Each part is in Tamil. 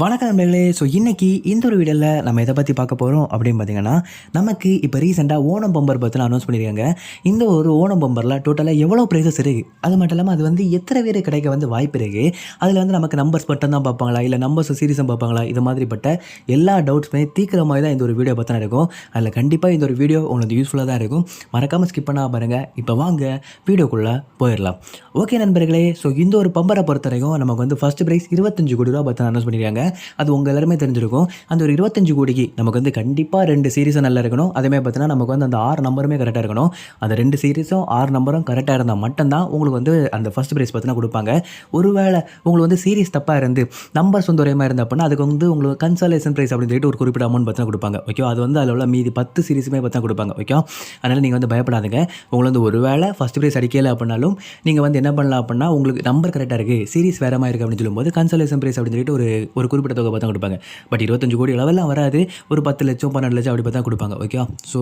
வணக்கம் நண்பர்களே. ஸோ இன்றைக்கி இந்த ஒரு வீடியோவில் நம்ம எதை பற்றி பார்க்க போகிறோம் அப்படின்னு பார்த்தீங்கன்னா, நமக்கு இப்போ ரீசெண்டாக ஓணம் பம்பர் பற்றின அனௌன்ஸ் பண்ணியிருக்காங்க. இந்த ஒரு ஓணம் பம்பரில் டோட்டலாக எவ்வளோ ப்ரைஸஸ் இருக்குது, அது மட்டும் இல்லாமல் அது வந்து எத்தனை பேர் கிடைக்க வந்து வாய்ப்பு இருக்குது, அதில் வந்து நமக்கு நம்பர்ஸ் மட்டும் தான் பார்ப்பாங்களா இல்லை நம்பர்ஸ் சீரிஸும் பார்ப்பாங்களா, இது மாதிரிப்பட்ட எல்லா டவுட்ஸுமே தீர்க்கிற மாதிரி தான் இந்த ஒரு வீடியோ பற்றின இருக்கும். அதில் கண்டிப்பாக இந்த ஒரு வீடியோ உங்களுக்கு யூஸ்ஃபுல்லாக தான் இருக்கும். மறக்காமல் ஸ்கிப் பண்ணால் பாருங்கள். இப்போ வாங்க வீடியோக்குள்ளே போயிடலாம். ஓகே நண்பர்களே, ஸோ இந்த ஒரு பம்பரை பொறுத்த வரைக்கும் நமக்கு வந்து ஃபஸ்ட் ப்ரைஸ் 25 கோடி ரூபா பற்றி அனௌன்ஸ் பண்ணியிருக்காங்க. அது உங்கள் எல்லாருமே தெரிஞ்சிருக்கும். அந்த ஒரு 25 கோடிக்கு நமக்கு வந்து கண்டிப்பாக 2 சீரிஸும் நல்லா இருக்கணும். அதேமாதிரி பார்த்தீங்கன்னா நமக்கு வந்து அந்த 6 நம்பருமே கரெக்டாக இருக்கணும். அந்த 2 சீரிஸும் 6 நம்பரும் கரெக்டாக இருந்தால் மட்டும்தான் உங்களுக்கு வந்து அந்த ஃபஸ்ட் ப்ரைஸ் பார்த்தீங்கன்னா கொடுப்பாங்க. ஒருவேளை உங்களுக்கு வந்து சீரிஸ் தப்பாக இருந்து நம்பர்ஸ் வந்து ஒரே மாதிரி இருந்தால் அப்படின்னா அதுக்கு வந்து உங்களுக்கு கன்சலேஷன் ப்ரைஸ் அப்படின்னு சொல்லிட்டு ஒரு குறிப்பிட்ட அமௌண்ட் பார்த்தீங்கன்னா கொடுப்பாங்க. ஓகே, அது வந்து அதில் உள்ள மீதி 10 சீரிஸுமே பார்த்தீங்கன்னா கொடுப்பாங்க. ஓகே, அதனால் நீங்கள் வந்து பயப்படாதுங்க. உங்களுக்கு வந்து ஒரு வேளை ஃபஸ்ட் ப்ரைஸ் அடிக்கலை அப்படின்னாலும் நீங்கள் வந்து என்ன பண்ணலாம் அப்படின்னா, உங்களுக்கு நம்பர் கரெக்டாக இருக்குது, சீரிஸ் வேறு மாதிரி இருக்குது அப்படின்னு சொல்லும்போது கன்சலேஷன் ப்ரைஸ் அப்படின்னு சொல்லிட்டு ஒரு குறிப்பிட்ட தொகை பார்த்தா கொடுப்பாங்க. பட் 25 கோடி அளவெல்லாம் வராது. ஒரு 10 லட்சம் 12 லட்சம் அப்படி பார்த்தா கொடுப்பாங்க. ஓகே, ஸோ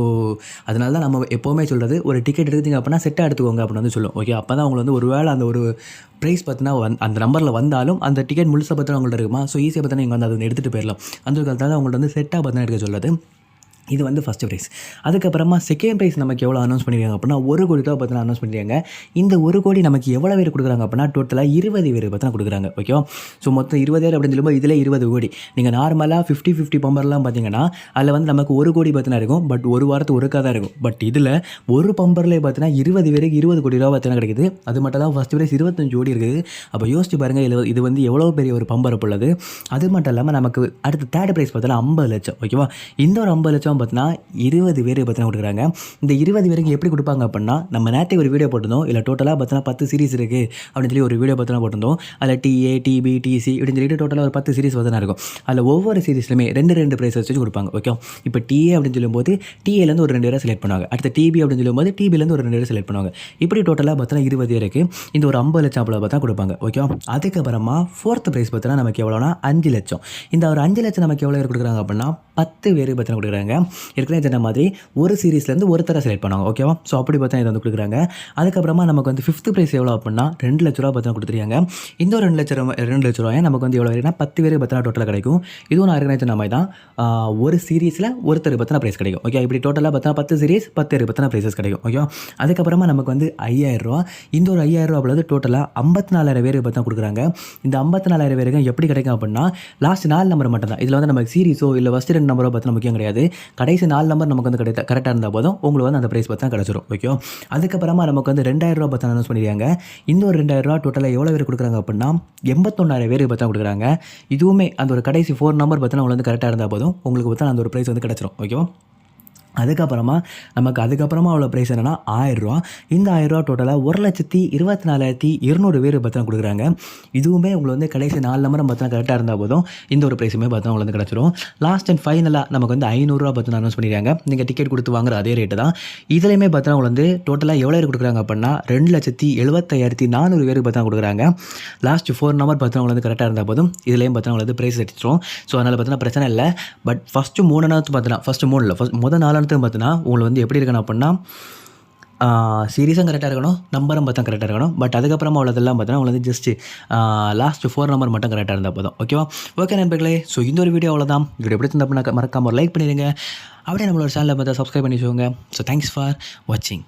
அதனால தான் நம்ம எப்போவுமே சொல்கிறது, ஒரு டிக்கெட் எடுத்தீங்க அப்படின்னா செட்டாக எடுத்துக்கோங்க அப்படின்னு வந்து சொல்லும். ஓகே, அப்போ தான் உங்களுக்கு வந்து ஒரு வேளை அந்த ஒரு ப்ரைஸ் பார்த்தீங்கன்னா அந்த நம்பரில் வந்தாலும் அந்த டிக்கெட் முழுசாக பார்த்தீங்கன்னா உங்கள்கிட்ட இருக்குமா, ஸோ ஈஸியாக பார்த்தா நீங்கள் வந்து அதை எடுத்துகிட்டு போயிடலாம். அந்த ஒரு காலத்தில் உங்கள்கிட்ட வந்து செட்டாக பார்த்தீங்கன்னா எடுக்க சொல்லுது. இது வந்து ஃபஸ்ட்டு ப்ரைஸ். அதுக்கப்புறமா செகண்ட் ப்ரைஸ் நமக்கு எவ்வளோ அனௌன்ஸ் பண்ணியிருக்காங்க அப்படின்னா 1 கோடி ரூபா பார்த்தீங்கன்னா அனௌன்ஸ் பண்ணியிருக்காங்க. இந்த 1 கோடி நமக்கு எவ்வளோ பேர் கொடுக்குறாங்க அப்படின்னா டோட்டலாக 20 பேர் பார்த்தீங்கன்னா கொடுக்குறாங்க. ஓகே, ஸோ மொத்தம் 20 பேர் அப்படின்னு சொல்லும்போது இதில் 20 கோடி. நீங்கள் நார்மலாக 50-50 பம்பர்லாம் பார்த்தீங்கன்னா அதில் வந்து நமக்கு 1 கோடி பார்த்தீங்கன்னா இருக்கும். பட் ஒரு வாரத்துக்கு ஒருக்கா தான் இருக்கும். பட் இதில் ஒரு பம்பர்லேயே பார்த்தீங்கன்னா 20 பேருக்கு 20 கோடி ரூபா பார்த்தீங்கன்னா கிடைக்குது. அது மட்டும் தான் ஃபஸ்ட் ப்ரைஸ் 25 கோடி இருக்குது. அப்போ யோசிச்சு பாருங்கள், இது வந்து எவ்வளோ பெரிய ஒரு பம்பர் உள்ளது. அது மட்டும் இல்லாமல் நமக்கு அடுத்த தேர்ட் ப்ரைஸ் பார்த்தீங்கன்னா 50 லட்சம். ஓகேவா, இந்த ஒரு 50 லட்சம் பார்த்தீங்கன்னா 20 பேர் பார்த்தீங்கன்னா கொடுக்குறாங்க. இந்த 20 பேருக்கு எப்படி கொடுப்பாங்க அப்படின்னா, நம்ம நேரத்தை ஒரு வீடியோ போட்டிருந்தோம். இல்லை டோட்டலாக பார்த்தீங்கன்னா 10 சீரிஸ் இருக்குது அப்படின்னு சொல்லி ஒரு வீடியோ பார்த்தீங்கன்னா போட்டிருந்தோம். அதில் டிஏ டிபி டிசி இப்படின்னு சொல்லிட்டு டோட்டலாக ஒரு 10 சீரிஸ் பார்த்தீங்கன்னா இருக்கும். அதில் ஒவ்வொரு சீரிஸ்லையுமே 2 ப்ரைஸ் வச்சு கொடுப்பாங்க. ஓகே, இப்போ டிஏ அப்படின்னு சொல்லும்போது டிஏலேருந்து ஒரு 2 பேரை செலக்ட் பண்ணுவாங்க. அடுத்த டிபி அப்படின்னு சொல்லும்போது டிபிலேருந்து ஒரு 2 பேரை செலக்ட் பண்ணுவாங்க. இப்படி டோட்டலாக பார்த்தீங்கன்னா 20 பேருக்கு இந்த ஒரு 50 லட்சம் அப்போ பார்த்தா கொடுப்பாங்க. ஓகே, அதுக்கப்புறமா ஃபோர்த் ப்ரைஸ் பார்த்தீங்கன்னா நமக்கு எவ்வளோனா 5 லட்சம். இந்த ஒரு 5 லட்சம் நமக்கு எவ்வளோ பேர் கொடுக்குறாங்க அப்படின்னா 10 பேர் பார்த்தீங்கன்னா கொடுக்குறாங்க. ஏற்கனவே சொன்ன மாதிரி ஒரு சீரிஸ்லேருந்து ஒருத்தரை செலக்ட் பண்ணுவாங்க. ஓகேவா, ஸோ அப்படி பார்த்தா இதை வந்து கொடுக்குறாங்க. அதுக்கப்புறமா நமக்கு வந்து 5th ப்ரைஸ் எவ்வளோ அப்படின்னா 2 லட்ச ரூபா பார்த்தா கொடுத்துருக்காங்க. இந்த ஒரு 2 லட்ச ரூபாயை நமக்கு வந்து எவ்வளோ வேணும்னா 10 பேர் பார்த்தா டோட்டலாக கிடைக்கும். இதுவும் நான் ஏற்கனவே சொன்ன மாதிரி தான். ஒரு சீரிஸில் ஒருத்தர் பார்த்தா ப்ரைஸ் கிடைக்கும். ஓகே, இப்படி டோட்டலாக பார்த்தா 10 சீரிஸ் 10 பேர் பார்த்தா ப்ரைஸஸ் கிடைக்கும். ஓகே, அதுக்கப்புறமா நமக்கு வந்து 5000 ரூபா. இந்த ஒரு 5000 ரூபா அப்படிது டோட்டலாக 54,000 பேர் பார்த்தா கொடுக்குறாங்க. இந்த 54,000 பேருக்கு எப்படி கிடைக்கும் அப்படின்னா லாஸ்ட் 4 நம்பர் மட்டும் தான். இதில் வந்து நமக்கு சீரிஸோ இல்லை ஃபஸ்ட் 2 நம்பரோ பார்த்தா முக்கியம் கிடையாது. கடைசி 4 நம்பர் நமக்கு வந்து கரெக்டாக இருந்தால் போதும் உங்களுக்கு வந்து அந்த ப்ரைஸ் பார்த்தா கிடச்சிரும். ஓகே, அதுக்கப்புறமா நமக்கு வந்து 2000 ரூபா பார்த்தா அனௌன்ஸ் பண்ணியிருக்காங்க. இந்த ஒரு 2000 ரூபா டோட்டலாக எவ்வளோ பேர் கொடுக்குறாங்க அப்படின்னா 81,000 பேர் பார்த்தா கொடுக்குறாங்க. இதுவுமே அந்த ஒரு கடைசி 4 நம்பர் பார்த்தா உங்களுக்கு வந்து கரெக்டாக இருந்தால் போதும் உங்களுக்கு பார்த்தா அந்த ஒரு ப்ரைஸ் வந்து கிடச்சிரும். ஓகேவா, அதுக்கப்புறமா அவ்வளோ ப்ரைஸ் என்னென்னா 1000 ரூபா. இந்த 1000 ரூபா டோட்டலாக 1,24,200 பேர் பார்த்தா கொடுக்குறாங்க. இதுவுமே உங்களுக்கு வந்து கடைசி 4 நம்பரும் பார்த்தா கரெக்டாக இருந்தால் போதும் இந்த ஒரு ப்ரைஸுமே பார்த்தா உங்களுக்கு வந்து கிடச்சிரும். லாஸ்ட் அண்ட் ஃபைனலாக நமக்கு வந்து 500 ரூபா பார்த்தா அனௌன்ஸ் பண்ணிடுறாங்க. நீங்கள் டிக்கெட் கொடுத்து வாங்குற அதே ரேட்டு தான். இதுலேயுமே பார்த்தா உங்களுக்கு வந்து டோட்டலாக எவ்வளோ பேர் கொடுக்குறாங்க அப்படின்னா 2,75,400 பேருக்கு பார்த்தா கொடுக்குறாங்க. லாஸ்ட் 4 நம்பர் பார்த்தா உங்களுக்கு வந்து கரெக்டாக இருந்தால் போதும் இதுலேயும் பார்த்தா உங்களுக்கு ப்ரைஸ் அடிச்சிடும். ஸோ அதனால் பார்த்தீங்கன்னா பிரச்சனை இல்லை. பட் ஃபஸ்ட்டு 3 நாள் பார்த்தீங்கன்னா ஃபஸ்ட்டு 3 இல்லை முதல் 4 பார்த்தீங்கன்னா உங்களுக்கு வந்து எப்படி இருக்கணும் அப்படின்னா சீரியஸும் கரெக்டாக இருக்கணும், நம்பரும் பார்த்தா கரெக்டாக இருக்கணும். பட் அதுக்கப்புறமா உள்ளதெல்லாம் பார்த்தீங்கன்னா உங்களுக்கு வந்து ஜஸ்ட்டு லாஸ்ட் 4 நம்பர் மட்டும் கரெக்டாக இருந்தால் போதும். ஓகேவா, ஓகே நண்பர்களே, ஸோ இந்த ஒரு வீடியோ அவ்வளோதான். வீடியோ எப்படி இருந்தால் மறக்காமல் ஒரு லைக் பண்ணிடுங்க. அப்படியே நம்மளோட சேனலை பார்த்தா சப்ஸ்கிரைப் பண்ணி வச்சுக்கோங்க. ஸோ தேங்க்ஸ் ஃபார் வாட்சிங்.